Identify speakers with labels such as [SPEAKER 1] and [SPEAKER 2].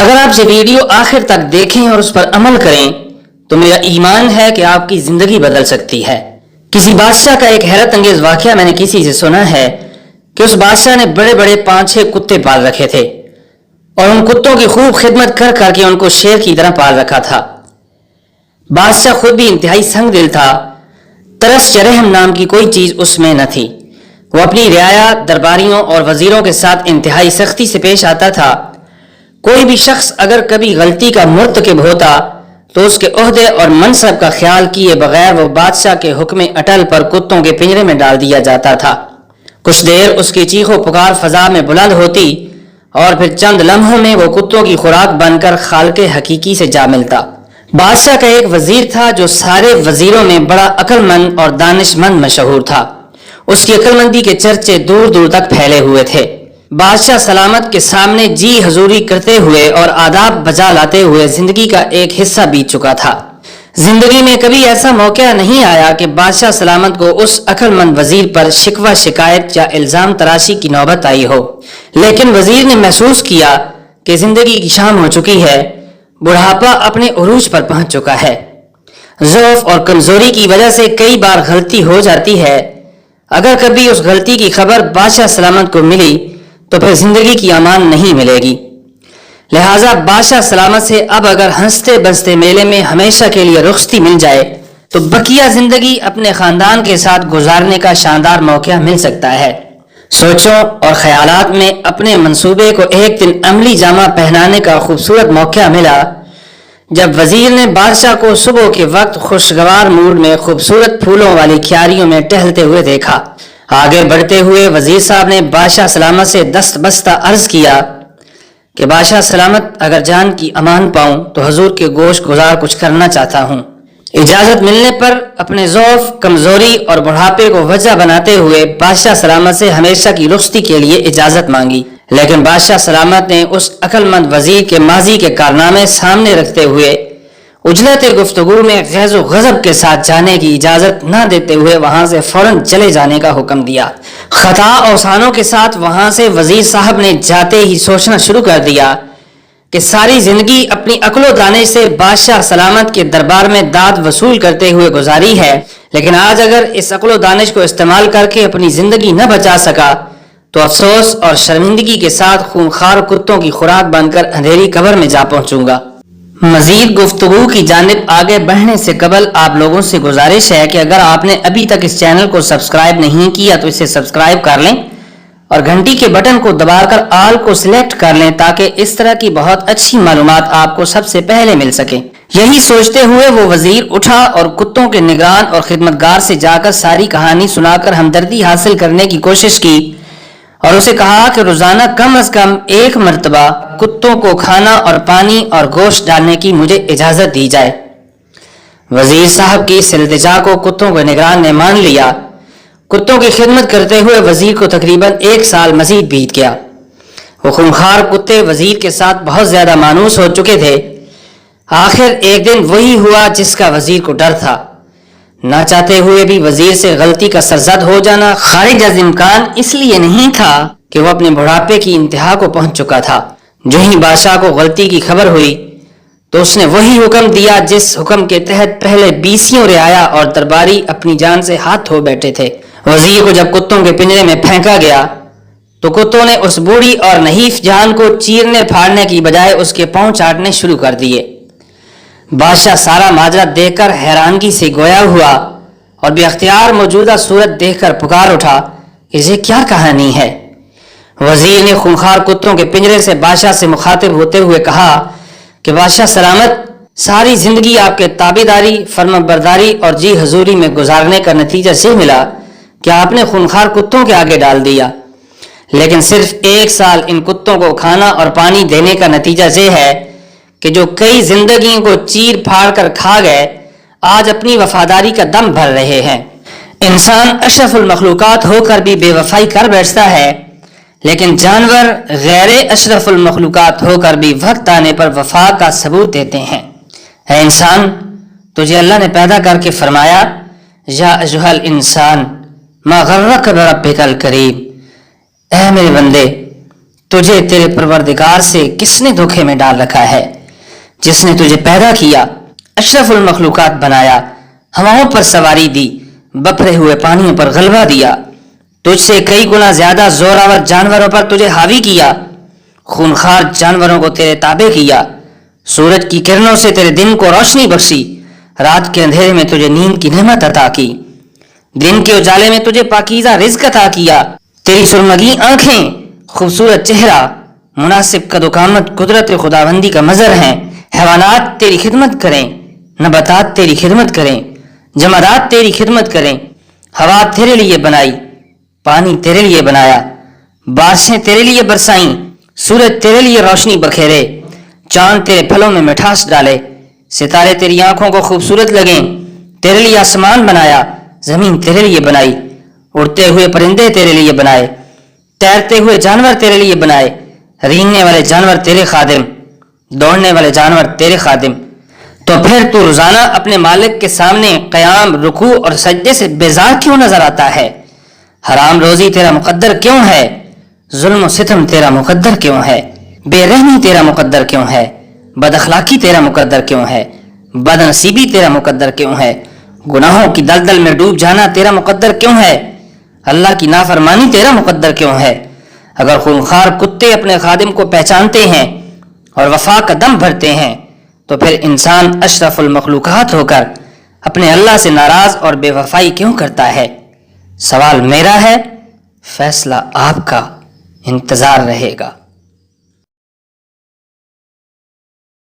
[SPEAKER 1] اگر آپ یہ ویڈیو آخر تک دیکھیں اور اس پر عمل کریں تو میرا ایمان ہے کہ آپ کی زندگی بدل سکتی ہے۔ کسی بادشاہ کا ایک حیرت انگیز واقعہ میں نے کسی سے سنا ہے کہ اس بادشاہ نے بڑے بڑے 5-6 کتے پال رکھے تھے اور ان کتوں کی خوب خدمت کر کر کے ان کو شیر کی طرح پال رکھا تھا۔ بادشاہ خود بھی انتہائی سنگ دل تھا، ترس یا رحم نام کی کوئی چیز اس میں نہ تھی۔ وہ اپنی رعایا، درباریوں اور وزیروں کے ساتھ انتہائی سختی سے پیش آتا تھا۔ کوئی بھی شخص اگر کبھی غلطی کا مرتکب ہوتا تو اس کے عہدے اور منصب کا خیال کیے بغیر وہ بادشاہ کے حکم اٹل پر کتوں کے پنجرے میں ڈال دیا جاتا تھا۔ کچھ دیر اس کی چیخ و پکار فضا میں بلند ہوتی اور پھر چند لمحوں میں وہ کتوں کی خوراک بن کر خالق حقیقی سے جا ملتا۔ بادشاہ کا ایک وزیر تھا جو سارے وزیروں میں بڑا عقل مند اور دانش مند مشہور تھا۔ اس کی عقل مندی کے چرچے دور دور تک پھیلے ہوئے تھے۔ بادشاہ سلامت کے سامنے جی حضوری کرتے ہوئے اور آداب بجا لاتے ہوئے زندگی کا ایک حصہ بیت چکا تھا۔ زندگی میں کبھی ایسا موقع نہیں آیا کہ بادشاہ سلامت کو اس عقل مند وزیر پر شکوہ شکایت یا الزام تراشی کی نوبت آئی ہو، لیکن وزیر نے محسوس کیا کہ زندگی کی شام ہو چکی ہے، بڑھاپا اپنے عروج پر پہنچ چکا ہے۔ ضعف اور کمزوری کی وجہ سے کئی بار غلطی ہو جاتی ہے۔ اگر کبھی اس غلطی کی خبر بادشاہ سلامت کو ملی تو پھر زندگی کی امان نہیں ملے گی۔ لہٰذا بادشاہ سلامت سے اب اگر ہنستے بستے میلے میں ہمیشہ کے لیے رخصتی مل جائے تو بقیہ زندگی اپنے خاندان کے ساتھ گزارنے کا شاندار موقع مل سکتا ہے۔ سوچوں اور خیالات میں اپنے منصوبے کو ایک دن عملی جامہ پہنانے کا خوبصورت موقع ملا جب وزیر نے بادشاہ کو صبح کے وقت خوشگوار موڈ میں خوبصورت پھولوں والی کیاریوں میں ٹہلتے ہوئے دیکھا۔ آگے بڑھتے ہوئے وزیر صاحب نے بادشاہ سلامت سے دست بستہ عرض کیا کہ بادشاہ سلامت، اگر جان کی امان پاؤں تو حضور کے گوش گزار کچھ کرنا چاہتا ہوں۔ اجازت ملنے پر اپنے ضعف، کمزوری اور بڑھاپے کو وجہ بناتے ہوئے بادشاہ سلامت سے ہمیشہ کی رخصتی کے لیے اجازت مانگی، لیکن بادشاہ سلامت نے اس عقل مند وزیر کے ماضی کے کارنامے سامنے رکھتے ہوئے اجلت گفتگو میں غیظ و غضب کے ساتھ جانے کی اجازت نہ دیتے ہوئے وہاں سے فوراً چلے جانے کا حکم دیا۔ خطا اوسانوں کے ساتھ وہاں سے وزیر صاحب نے جاتے ہی سوچنا شروع کر دیا کہ ساری زندگی اپنی عقل و دانش سے بادشاہ سلامت کے دربار میں داد وصول کرتے ہوئے گزاری ہے، لیکن آج اگر اس عقل و دانش کو استعمال کر کے اپنی زندگی نہ بچا سکا تو افسوس اور شرمندگی کے ساتھ خونخوار کتوں کی خوراک بن کر اندھیری قبر میں جا پہنچوں گا۔ مزید گفتگو کی جانب آگے بڑھنے سے قبل آپ لوگوں سے گزارش ہے کہ اگر آپ نے ابھی تک اس چینل کو سبسکرائب نہیں کیا تو اسے سبسکرائب کر لیں اور گھنٹی کے بٹن کو دبا کر آل کو سلیکٹ کر لیں تاکہ اس طرح کی بہت اچھی معلومات آپ کو سب سے پہلے مل سکیں۔ یہی سوچتے ہوئے وہ وزیر اٹھا اور کتوں کے نگران اور خدمتگار سے جا کر ساری کہانی سنا کر ہمدردی حاصل کرنے کی کوشش کی اور اسے کہا کہ روزانہ کم از کم 1 مرتبہ کتوں کو کھانا اور پانی اور گوشت ڈالنے کی مجھے اجازت دی جائے۔ وزیر صاحب کی اس التجا کو کتوں کے نگران نے مان لیا۔ کتوں کی خدمت کرتے ہوئے وزیر کو تقریباً 1 سال مزید بیت گیا۔ وہ خونخوار کتے وزیر کے ساتھ بہت زیادہ مانوس ہو چکے تھے۔ آخر ایک دن وہی ہوا جس کا وزیر کو ڈر تھا۔ نہ چاہتے ہوئے بھی وزیر سے غلطی کا سرزد ہو جانا خارج از امکان اس لیے نہیں تھا کہ وہ اپنے بڑھاپے کی انتہا کو پہنچ چکا تھا۔ جو ہی بادشاہ کو غلطی کی خبر ہوئی تو اس نے وہی حکم دیا جس حکم کے تحت پہلے 20 رعایا اور درباری اپنی جان سے ہاتھ دھو بیٹھے تھے۔ وزیر کو جب کتوں کے پنجرے میں پھینکا گیا تو کتوں نے اس بوڑھی اور نحیف جان کو چیرنے پھاڑنے کی بجائے اس کے پاؤں چاٹنے شروع کر دیے۔ بادشاہ سارا ماجرا دیکھ کر حیرانگی سے گویا ہوا اور بے اختیار موجودہ صورت دیکھ کر پکار اٹھا کہ یہ کیا کہانی ہے۔ وزیر نے خونخوار کتوں کے پنجرے سے بادشاہ سے مخاطب ہوتے ہوئے کہا کہ بادشاہ سلامت، ساری زندگی آپ کے تابعداری، فرما برداری اور جی حضوری میں گزارنے کا نتیجہ یہ ملا کہ آپ نے خونخوار کتوں کے آگے ڈال دیا، لیکن صرف 1 سال ان کتوں کو کھانا اور پانی دینے کا نتیجہ یہ ہے کہ جو کئی زندگیوں کو چیر پھاڑ کر کھا گئے آج اپنی وفاداری کا دم بھر رہے ہیں۔ انسان اشرف المخلوقات ہو کر بھی بے وفائی کر بیٹھتا ہے، لیکن جانور غیر اشرف المخلوقات ہو کر بھی وقت آنے پر وفا کا ثبوت دیتے ہیں۔ اے انسان، تجھے اللہ نے پیدا کر کے فرمایا یا ایھا الانسان ما غرک بربک الکریم، اے میرے بندے، تجھے تیرے پروردگار سے کس نے دھوکے میں ڈال رکھا ہے؟ جس نے تجھے پیدا کیا، اشرف المخلوقات بنایا، ہواؤں پر سواری دی، بپھرے ہوئے پانیوں پر غلبہ دیا، تجھ سے کئی گنا زیادہ زوراور جانوروں پر تجھے حاوی کیا، خونخوار جانوروں کو تیرے تابع کیا، سورج کی کرنوں سے تیرے دن کو روشنی بخشی، رات کے اندھیرے میں تجھے نیند کی نعمت عطا کی، دن کے اجالے میں تجھے پاکیزہ رزق عطا کیا، تیری سرمگی آنکھیں، خوبصورت چہرہ، مناسب قد و قامت قدرت خداوندی کا مظہر ہیں۔ حیوانات تیری خدمت کریں، نباتات تیری خدمت کریں، جمادات تیری خدمت کریں، ہوا تیرے لیے بنائی، پانی تیرے لیے بنایا، بارشیں تیرے لیے برسائیں، سورج تیرے لیے روشنی بکھیرے، چاند تیرے پھلوں میں مٹھاس ڈالے، ستارے تیری آنکھوں کو خوبصورت لگیں، تیرے لیے آسمان بنایا، زمین تیرے لیے بنائی، اڑتے ہوئے پرندے تیرے لیے بنائے، تیرتے ہوئے جانور تیرے لیے بنائے، رینگنے والے جانور تیرے خادم، دوڑنے والے جانور تیرے خادم۔ تو پھر تو روزانہ اپنے مالک کے سامنے قیام، رکوع اور سجدے سے بیزار کیوں نظر آتا ہے؟ حرام روزی تیرا مقدر کیوں ہے؟ ظلم و ستم تیرا مقدر کیوں ہے؟ بے رحمی تیرا مقدر کیوں ہے؟ بد اخلاقی تیرا مقدر کیوں ہے؟ بد نصیبی تیرا مقدر کیوں ہے؟ گناہوں کی دلدل میں ڈوب جانا تیرا مقدر کیوں ہے؟ اللہ کی نافرمانی تیرا مقدر کیوں ہے؟ اگر خونخوار کتے اپنے خادم کو پہچانتے ہیں اور وفا کا دم بھرتے ہیں تو پھر انسان اشرف المخلوقات ہو کر اپنے اللہ سے ناراض اور بے وفائی کیوں کرتا ہے؟ سوال میرا ہے، فیصلہ آپ کا، انتظار رہے گا۔